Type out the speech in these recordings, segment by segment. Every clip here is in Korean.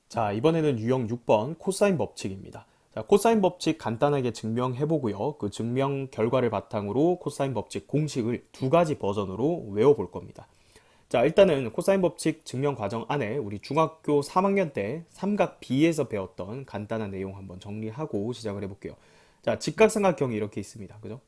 자, 이번에는 유형 6번 코사인 법칙입니다. 자, 코사인 법칙 간단하게 증명해 보고요. 그 증명 결과를 바탕으로 코사인 법칙 공식을 두 가지 버전으로 외워볼 겁니다. 자, 일단은 코사인 법칙 증명 과정 안에 우리 중학교 3학년 때 삼각 B에서 배웠던 간단한 내용 한번 정리하고 시작을 해볼게요. 자, 직각삼각형이 이렇게 있습니다. 그죠?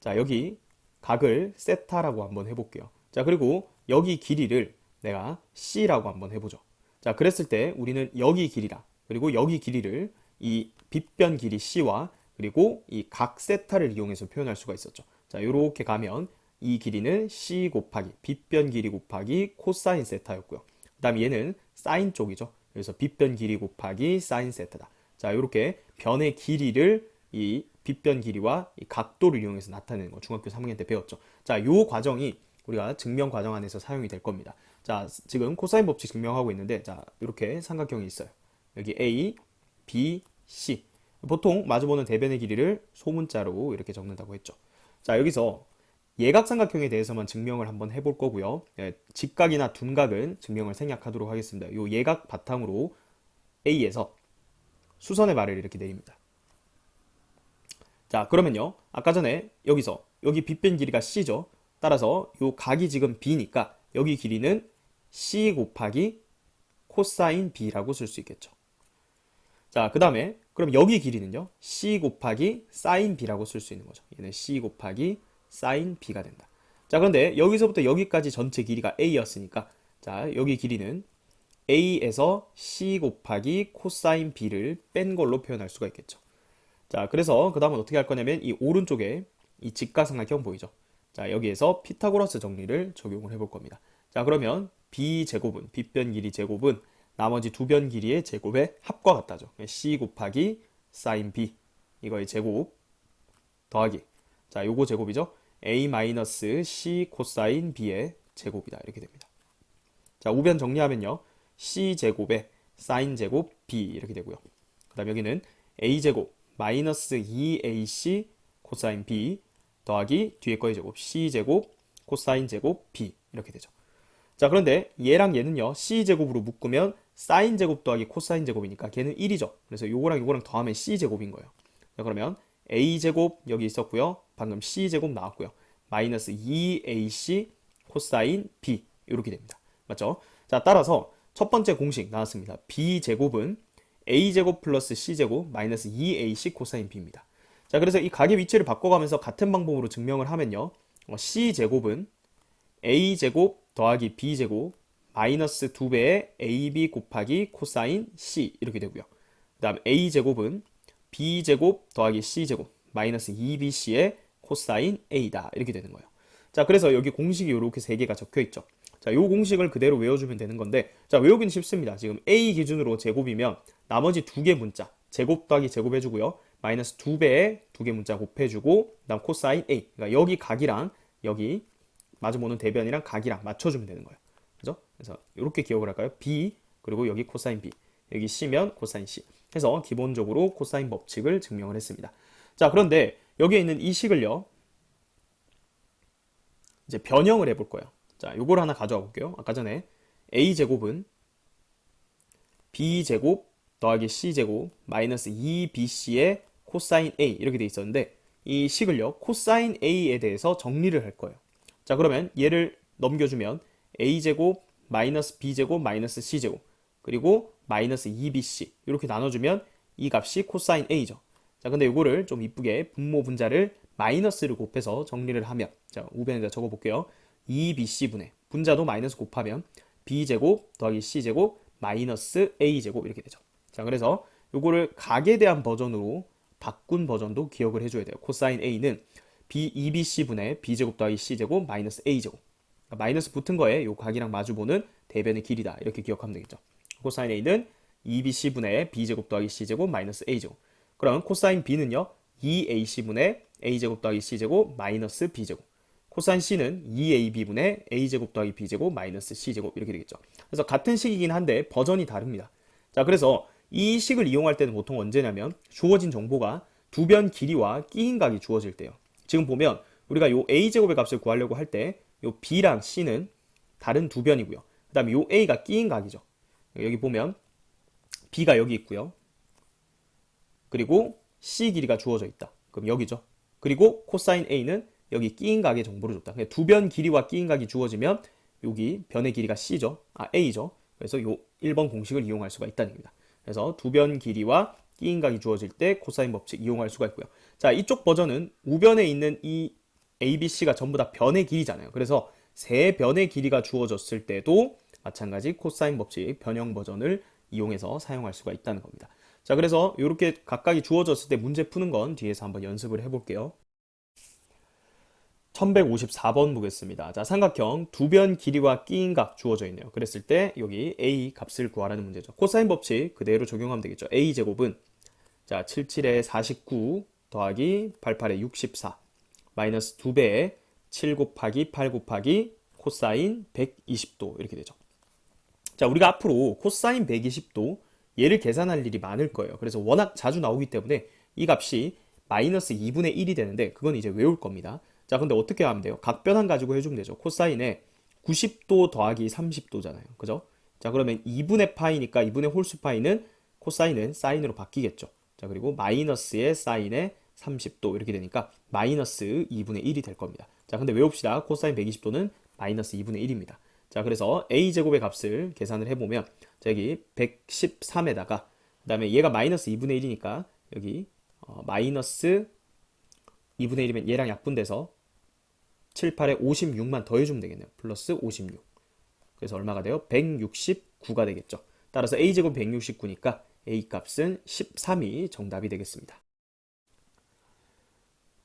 자, 여기 각을 세타라고 한번 해볼게요. 자, 그리고 여기 길이를 내가 C라고 한번 해보죠. 자, 그랬을 때 우리는 여기 길이랑 그리고 여기 길이를 이 빗변 길이 C와 그리고 이 각 세타를 이용해서 표현할 수가 있었죠. 자, 요렇게 가면 이 길이는 C 곱하기 빗변 길이 곱하기 코사인 세타였고요. 그 다음에 얘는 사인 쪽이죠. 그래서 빗변 길이 곱하기 사인 세타다. 자, 요렇게 변의 길이를 이 빗변 길이와 이 각도를 이용해서 나타내는 거 중학교 3학년 때 배웠죠. 자, 요 과정이 우리가 증명 과정 안에서 사용이 될 겁니다. 자, 지금 코사인 법칙 증명하고 있는데, 자, 이렇게 삼각형이 있어요. 여기 A, B, C. 보통 마주보는 대변의 길이를 소문자로 이렇게 적는다고 했죠. 자, 여기서 예각삼각형에 대해서만 증명을 한번 해볼 거고요. 예, 직각이나 둔각은 증명을 생략하도록 하겠습니다. 요 예각 바탕으로 A에서 수선의 발을 이렇게 내립니다. 자, 그러면요. 아까 전에 여기서 여기 빗변 길이가 C죠. 따라서 요 각이 지금 B니까 여기 길이는 C 곱하기 코사인 B라고 쓸 수 있겠죠. 자, 그 다음에 그럼 여기 길이는요. C 곱하기 사인 B라고 쓸 수 있는 거죠. 얘는 C 곱하기 사인 B가 된다. 자, 그런데 여기서부터 여기까지 전체 길이가 A였으니까 자, 여기 길이는 A에서 C 곱하기 코사인 B를 뺀 걸로 표현할 수가 있겠죠. 자, 그래서 그 다음은 어떻게 할 거냐면 이 오른쪽에 이 직각삼각형 보이죠? 자, 여기에서 피타고라스 정리를 적용을 해볼 겁니다. 자, 그러면 B제곱은, 빗변 길이 제곱은 나머지 두 변 길이의 제곱의 합과 같다죠. C 곱하기 사인 B, 이거의 제곱 더하기. 자, 요거 제곱이죠? A 마이너스 C 코사인 B의 제곱이다. 이렇게 됩니다. 자, 우변 정리하면요. C제곱에 사인 제곱 B 이렇게 되고요. 그 다음 여기는 A제곱 마이너스 2AC 코사인 B 더하기 뒤에 거의 제곱 C제곱 코사인 제곱 B 이렇게 되죠. 자, 그런데 얘랑 얘는요. C제곱으로 묶으면 사인 제곱 더하기 코사인 제곱이니까 걔는 1이죠. 그래서 요거랑 요거랑 더하면 C제곱인 거예요. 자, 그러면 A제곱 여기 있었고요. 방금 C제곱 나왔고요. 마이너스 2AC 코사인 B 이렇게 됩니다. 맞죠? 자, 따라서 첫 번째 공식 나왔습니다. B제곱은 A제곱 플러스 C제곱 마이너스 2AC 코사인 B입니다. 자, 그래서 이 각의 위치를 바꿔가면서 같은 방법으로 증명을 하면요. C제곱은 A제곱 더하기 B제곱 마이너스 2배의 AB 곱하기 코사인 C 이렇게 되고요. 그 다음 A제곱은 B제곱 더하기 C제곱 마이너스 2BC의 코사인 A다 이렇게 되는 거예요. 자, 그래서 여기 공식이 이렇게 세 개가 적혀 있죠. 자, 요 공식을 그대로 외워주면 되는 건데, 자, 외우기는 쉽습니다. 지금 A 기준으로 제곱이면 나머지 두 개 문자 제곱 더하기 제곱 해주고요. 마이너스 2배의 두 개 문자 곱해주고 그다음 코사인 A. 그러니까 여기 각이랑 여기 마주보는 대변이랑 각이랑 맞춰주면 되는 거예요. 그죠? 그래서 이렇게 기억을 할까요? B 그리고 여기 코사인 B 여기 C면 코사인 C 해서 기본적으로 코사인 법칙을 증명을 했습니다. 자, 그런데 여기에 있는 이 식을요 이제 변형을 해볼 거예요. 자, 요걸 하나 가져와 볼게요. 아까 전에 A제곱은 B제곱 더하기 C제곱 마이너스 2BC의 코사인 A 이렇게 돼 있었는데 이 식을요 코사인 A에 대해서 정리를 할 거예요. 자, 그러면 얘를 넘겨주면 A제곱 마이너스 B제곱 마이너스 C제곱 그리고 마이너스 2BC 이렇게 나눠주면 이 값이 코사인 A죠. 자, 근데 이거를 좀 이쁘게 분모 분자를 마이너스를 곱해서 정리를 하면 자, 우변에다 적어볼게요. 2BC분의 분자도 마이너스 곱하면 B제곱 더하기 C제곱 마이너스 A제곱 이렇게 되죠. 자, 그래서 요거를 각에 대한 버전으로 바꾼 버전도 기억을 해줘야 돼요. 코사인 A는 2BC분의 B제곱 더하기 C제곱 마이너스 A제곱 그러니까 마이너스 붙은 거에 요 각이랑 마주보는 대변의 길이다. 이렇게 기억하면 되겠죠. 코사인 A는 2BC분의 B제곱 더하기 C제곱 마이너스 A제곱 그럼 코사인 B는요 2AC분의 A제곱 더하기 C제곱 마이너스 B제곱 코사인 C는 2AB분의 A제곱 더하기 B제곱 마이너스 C제곱 이렇게 되겠죠. 그래서 같은 식이긴 한데 버전이 다릅니다. 자, 그래서 이 식을 이용할 때는 보통 언제냐면 주어진 정보가 두 변 길이와 끼인 각이 주어질 때요. 지금 보면 우리가 요 A제곱의 값을 구하려고 할 때 요 B랑 C는 다른 두 변이고요. 그 다음에 요 A가 끼인 각이죠. 여기 보면 B가 여기 있고요. 그리고 C 길이가 주어져 있다. 그럼 여기죠. 그리고 코사인 A는 여기 끼인 각의 정보를 줬다. 두 변 길이와 끼인 각이 주어지면 여기 변의 길이가 C죠. A죠. 그래서 요 1번 공식을 이용할 수가 있다는 얘기입니다. 그래서 두 변 길이와 끼인 각이 주어질 때 코사인 법칙 이용할 수가 있고요. 자, 이쪽 버전은 우변에 있는 이 A, B, C가 전부 다 변의 길이잖아요. 그래서 세 변의 길이가 주어졌을 때도 마찬가지 코사인 법칙 변형 버전을 이용해서 사용할 수가 있다는 겁니다. 자, 그래서 이렇게 각각이 주어졌을 때 문제 푸는 건 뒤에서 한번 연습을 해볼게요. 1154번 보겠습니다. 자, 삼각형 두 변 길이와 끼인 각 주어져 있네요. 그랬을 때 여기 A 값을 구하라는 문제죠. 코사인 법칙 그대로 적용하면 되겠죠. A 제곱은 자, 77에 49 더하기 88에 64 마이너스 2배에 7 곱하기 8 곱하기 코사인 120도 이렇게 되죠. 자, 우리가 앞으로 코사인 120도 얘를 계산할 일이 많을 거예요. 그래서 워낙 자주 나오기 때문에 이 값이 마이너스 2분의 1이 되는데 그건 이제 외울 겁니다. 자, 근데 어떻게 하면 돼요? 각변환 가지고 해주면 되죠. 코사인에 90도 더하기 30도잖아요. 그죠? 자, 그러면 2분의 파이니까 2분의 홀수 파이는 코사인은 사인으로 바뀌겠죠. 자, 그리고 마이너스의 사인에 30도 이렇게 되니까 마이너스 2분의 1이 될 겁니다. 자, 근데 외웁시다. 코사인 120도는 마이너스 2분의 1입니다. 자, 그래서 A제곱의 값을 계산을 해보면 자, 여기 113에다가 그 다음에 얘가 마이너스 2분의 1이니까 여기 마이너스 2분의 1이면 얘랑 약분돼서 7, 8에 56만 더해주면 되겠네요. 플러스 56. 그래서 얼마가 돼요? 169가 되겠죠. 따라서 A제곱 169니까 A 값은 13이 정답이 되겠습니다.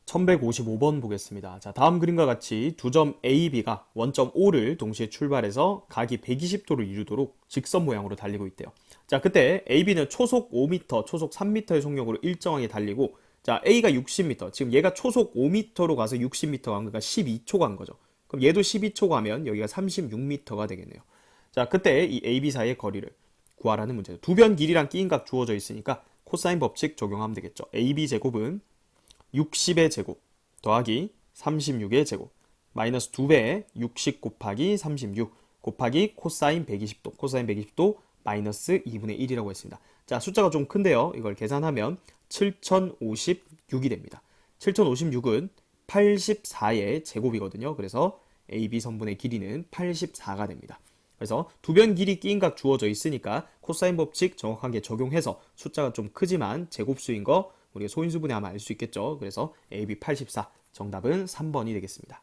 1155번 보겠습니다. 자, 다음 그림과 같이 두 점 A, B가 원점 O를 동시에 출발해서 각이 120도를 이루도록 직선 모양으로 달리고 있대요. 자, 그때 A, B는 초속 5m, 초속 3m의 속력으로 일정하게 달리고 자, A가 60m, 지금 얘가 초속 5m로 가서 60m 간 거니까 12초 간 거죠. 그럼 얘도 12초 가면 여기가 36m가 되겠네요. 자, 그때 이 A, B 사이의 거리를 구하라는 문제죠. 두 변 길이랑 끼인 각 주어져 있으니까 코사인 법칙 적용하면 되겠죠. AB 제곱은 60의 제곱 더하기 36의 제곱 마이너스 2배에 60 곱하기 36 곱하기 코사인 120도 코사인 120도 마이너스 2분의 1이라고 했습니다. 자, 숫자가 좀 큰데요. 이걸 계산하면 7056이 됩니다. 7056은 84의 제곱이거든요. 그래서 AB 선분의 길이는 84가 됩니다. 그래서 두 변 길이 끼인 각 주어져 있으니까 코사인 법칙 정확하게 적용해서 숫자가 좀 크지만 제곱수인 거 우리가 소인수분해 하면 알 수 있겠죠. 그래서 AB 84 정답은 3번이 되겠습니다.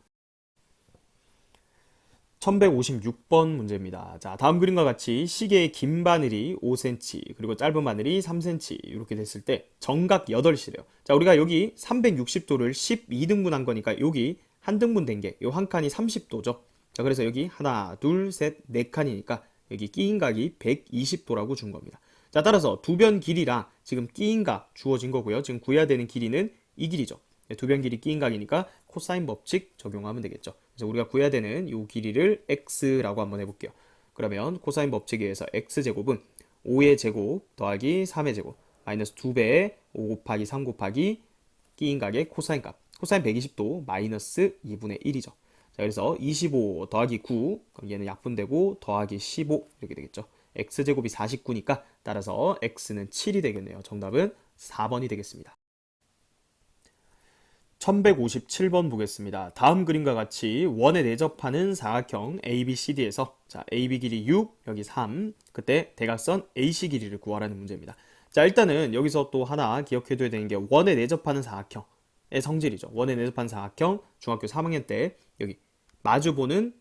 1156번 문제입니다. 자, 다음 그림과 같이 시계의 긴 바늘이 5cm 그리고 짧은 바늘이 3cm 이렇게 됐을 때 정각 8시래요. 자, 우리가 여기 360도를 12등분 한 거니까 여기 한 등분 된 게 이 한 칸이 30도죠. 자, 그래서 여기 하나, 둘, 셋, 네 칸이니까 여기 끼인 각이 120도라고 준 겁니다. 자, 따라서 두 변 길이랑 지금 끼인 각 주어진 거고요. 지금 구해야 되는 길이는 이 길이죠. 두 변 길이 끼인 각이니까 코사인 법칙 적용하면 되겠죠. 그래서 우리가 구해야 되는 이 길이를 x라고 한번 해볼게요. 그러면 코사인 법칙에 의해서 x제곱은 5의 제곱 더하기 3의 제곱 마이너스 2배에 5 곱하기 3 곱하기 끼인 각의 코사인 값 코사인 120도 마이너스 2분의 1이죠. 자, 그래서 25 더하기 9 그럼 얘는 약분되고 더하기 15 이렇게 되겠죠. x제곱이 49니까 따라서 x는 7이 되겠네요. 정답은 4번이 되겠습니다. 1157번 보겠습니다. 다음 그림과 같이 원에 내접하는 사각형 ABCD에서 자, AB 길이 6, 여기 3, 그때 대각선 AC 길이를 구하라는 문제입니다. 자, 일단은 여기서 또 하나 기억해둬야 되는 게 원에 내접하는 사각형의 성질이죠. 원에 내접하는 사각형 중학교 3학년 때 여기 마주보는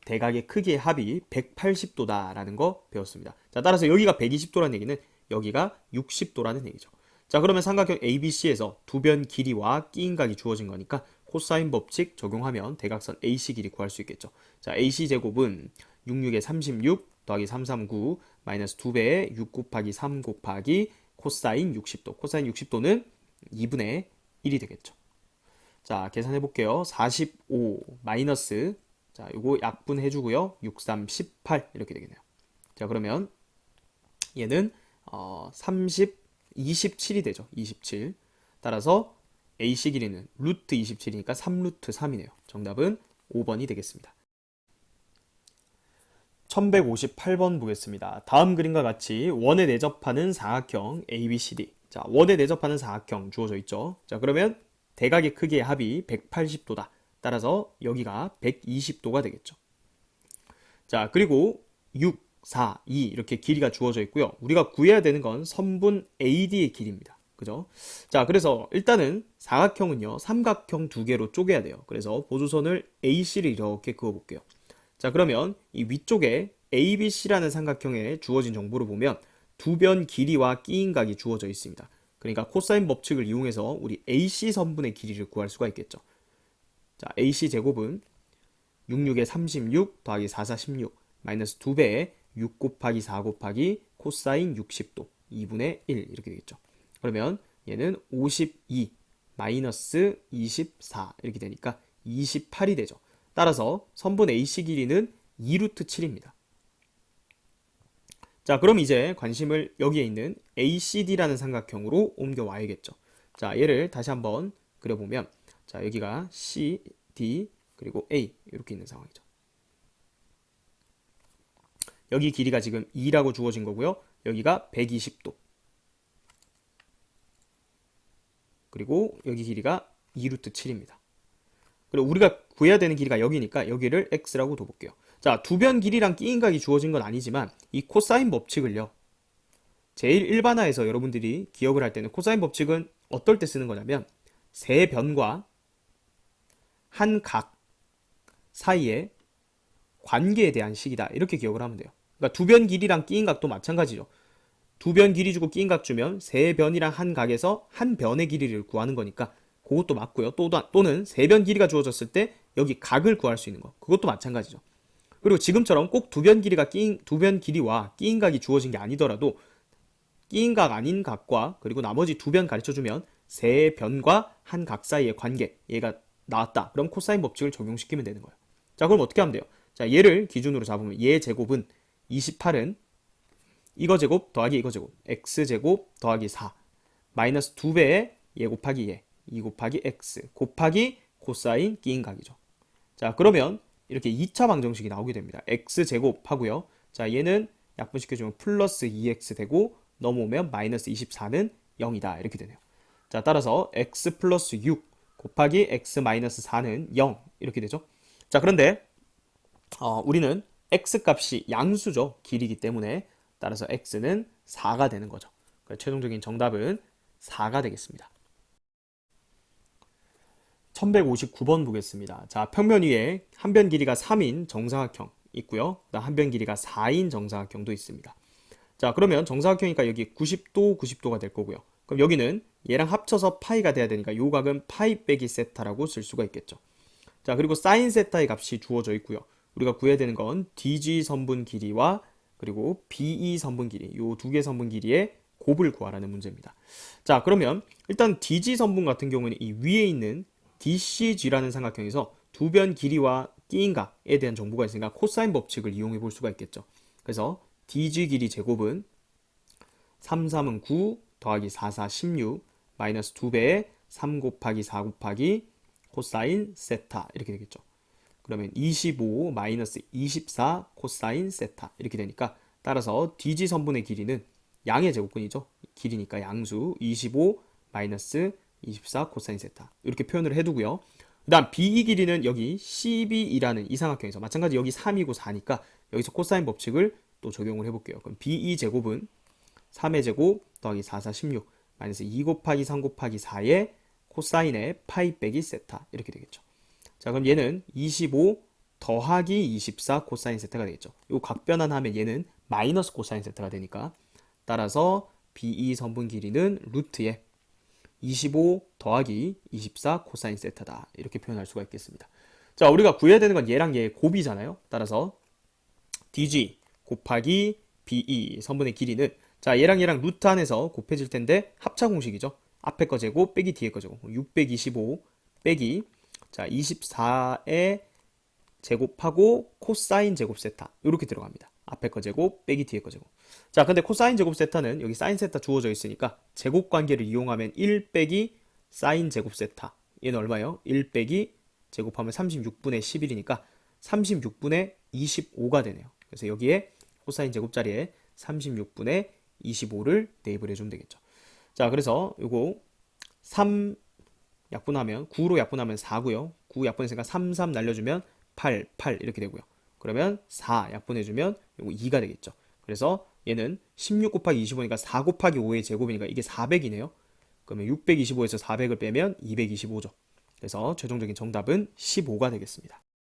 대각의 크기의 합이 180도다라는 거 배웠습니다. 자, 따라서 여기가 120도라는 얘기는 여기가 60도라는 얘기죠. 자, 그러면 삼각형 ABC에서 두 변 길이와 끼인 각이 주어진 거니까 코사인 법칙 적용하면 대각선 AC 길이 구할 수 있겠죠. 자, AC 제곱은 66에 36 더하기 339 마이너스 2배에 6 곱하기 3 곱하기 코사인 60도. 코사인 60도는 2분의 1이 되겠죠. 자, 계산해 볼게요. 45 마이너스 자, 요거 약분해 주고요. 6, 3, 18 이렇게 되겠네요. 자, 그러면 얘는 27이 되죠. 27. 따라서 AC 길이는 루트 27이니까 3루트 3이네요. 정답은 5번이 되겠습니다. 1158번 보겠습니다. 다음 그림과 같이 원에 내접하는 사각형 ABCD. 자, 원에 내접하는 사각형 주어져 있죠. 자, 그러면 대각의 크기의 합이 180도다. 따라서 여기가 120도가 되겠죠. 자, 그리고 6, 4, 2 이렇게 길이가 주어져 있고요. 우리가 구해야 되는 건 선분 AD의 길이입니다. 그죠? 자, 그래서 일단은 사각형은요, 삼각형 두 개로 쪼개야 돼요. 그래서 보조선을 AC를 이렇게 그어볼게요. 자, 그러면 이 위쪽에 ABC라는 삼각형에 주어진 정보를 보면 두 변 길이와 끼인각이 주어져 있습니다. 그러니까 코사인 법칙을 이용해서 우리 AC 선분의 길이를 구할 수가 있겠죠. 자, AC 제곱은 66에 36 더하기 4, 4, 16 마이너스 2배에 6 곱하기 4 곱하기 코사인 60도 2분의 1 이렇게 되겠죠. 그러면 얘는 52 마이너스 24 이렇게 되니까 28이 되죠. 따라서 선분 AC 길이는 2루트 7입니다. 자, 그럼 이제 관심을 여기에 있는 ACD라는 삼각형으로 옮겨와야겠죠. 자, 얘를 다시 한번 그려보면, 자, 여기가 C, D, 그리고 A 이렇게 있는 상황이죠. 여기 길이가 지금 2라고 주어진 거고요. 여기가 120도. 그리고 여기 길이가 2루트 7입니다. 그리고 우리가 구해야 되는 길이가 여기니까 여기를 x라고 둬볼게요. 자, 두 변 길이랑 끼인각이 주어진 건 아니지만 이 코사인 법칙을요, 제일 일반화해서 여러분들이 기억을 할 때는 코사인 법칙은 어떨 때 쓰는 거냐면 세 변과 한 각 사이의 관계에 대한 식이다 이렇게 기억을 하면 돼요. 그러니까 두 변 길이랑 끼인각도 마찬가지죠. 두 변 길이 주고 끼인각 주면 세 변이랑 한 각에서 한 변의 길이를 구하는 거니까 그것도 맞고요. 또는 세 변 길이가 주어졌을 때 여기 각을 구할 수 있는 거, 그것도 마찬가지죠. 그리고 지금처럼 꼭 두 변 길이가 두 변 길이와 끼인각이 주어진 게 아니더라도 끼인각 아닌 각과 그리고 나머지 두 변 가르쳐주면 세 변과 한 각 사이의 관계, 얘가 나왔다. 그럼 코사인 법칙을 적용시키면 되는 거예요. 자, 그럼 어떻게 하면 돼요? 자, 얘를 기준으로 잡으면 얘 제곱은 28은 이거 제곱 더하기 이거 제곱 x 제곱 더하기 4 마이너스 2배의 얘 곱하기 얘 2 곱하기 x 곱하기 코사인 끼인각이죠. 자, 그러면 이렇게 2차 방정식이 나오게 됩니다. x 제곱 하고요. 자, 얘는 약분시켜주면 플러스 2x 되고 넘어오면 마이너스 24는 0이다 이렇게 되네요. 자, 따라서 x 플러스 6 곱하기 x 마이너스 4는 0 이렇게 되죠. 자, 그런데 우리는 x 값이 양수죠. 길이기 때문에 따라서 x는 4가 되는 거죠. 그래서 최종적인 정답은 4가 되겠습니다. 1159번 보겠습니다. 자, 평면 위에 한 변 길이가 3인 정사각형 있고요. 그다음 한 변 길이가 4인 정사각형도 있습니다. 자, 그러면 정사각형이니까 여기 90도, 90도가 될 거고요. 그럼 여기는 얘랑 합쳐서 파이가 돼야 되니까 요 각은 파이 빼기 세타라고 쓸 수가 있겠죠. 자, 그리고 사인 세타의 값이 주어져 있고요. 우리가 구해야 되는 건 DG 선분 길이와 그리고 BE 선분 길이, 요 두 개 선분 길이의 곱을 구하라는 문제입니다. 자, 그러면 일단 DG 선분 같은 경우는 이 위에 있는 DCG라는 삼각형에서 두 변 길이와 끼인각에 대한 정보가 있으니까 코사인 법칙을 이용해 볼 수가 있겠죠. 그래서 DG 길이 제곱은 3, 3은 9 더하기 4, 4, 16 마이너스 2배에 3 곱하기 4 곱하기 코사인 세타 이렇게 되겠죠. 그러면 25 마이너스 24 코사인 세타 이렇게 되니까 따라서 DG 선분의 길이는 양의 제곱근이죠. 길이니까 양수 25 마이너스 24 코사인 세타 이렇게 표현을 해두고요. 그 다음 BE 길이는 여기 CB이라는 이 삼각형에서 마찬가지 여기 3이고 4니까 여기서 코사인 법칙을 또 적용을 해볼게요. 그럼 BE 제곱은 3의 제곱 더하기 4, 4, 16 마이너스 2 곱하기 3 곱하기 4의 코사인의 파이 빼기 세타 이렇게 되겠죠. 자, 그럼 얘는 25 더하기 24 코사인 세타가 되겠죠. 요 각 변환하면 얘는 마이너스 코사인 세타가 되니까 따라서 BE 선분 길이는 루트에 25 더하기 24 코사인 세타다 이렇게 표현할 수가 있겠습니다. 자, 우리가 구해야 되는 건 얘랑 얘의 곱이잖아요. 따라서 DG 곱하기 BE 선분의 길이는 자, 얘랑 루트 안에서 곱해질 텐데 합차 공식이죠. 앞에 거 제곱 빼기 뒤에 거 제곱 625 빼기 자 24의 제곱하고 코사인 제곱 세타 이렇게 들어갑니다. 앞에 거 제곱 빼기 뒤에 거 제곱. 자, 근데 코사인 제곱 세타는 여기 사인 세타 주어져 있으니까 제곱 관계를 이용하면 1 빼기 사인 제곱 세타 얘는 얼마예요? 1 빼기 제곱하면 36분의 11이니까 36분의 25가 되네요. 그래서 여기에 코사인 제곱 자리에 36분의 25를 대입을 해주면 되겠죠. 자, 그래서 요거 3 약분하면 9로 약분하면 4고요. 9 약분했으니까 3, 3 날려주면 8, 8 이렇게 되고요. 그러면 4 약분해주면 요거 2가 되겠죠. 그래서 얘는 16 곱하기 25니까 4 곱하기 5의 제곱이니까 이게 400이네요. 그러면 625에서 400을 빼면 225죠. 그래서 최종적인 정답은 15가 되겠습니다.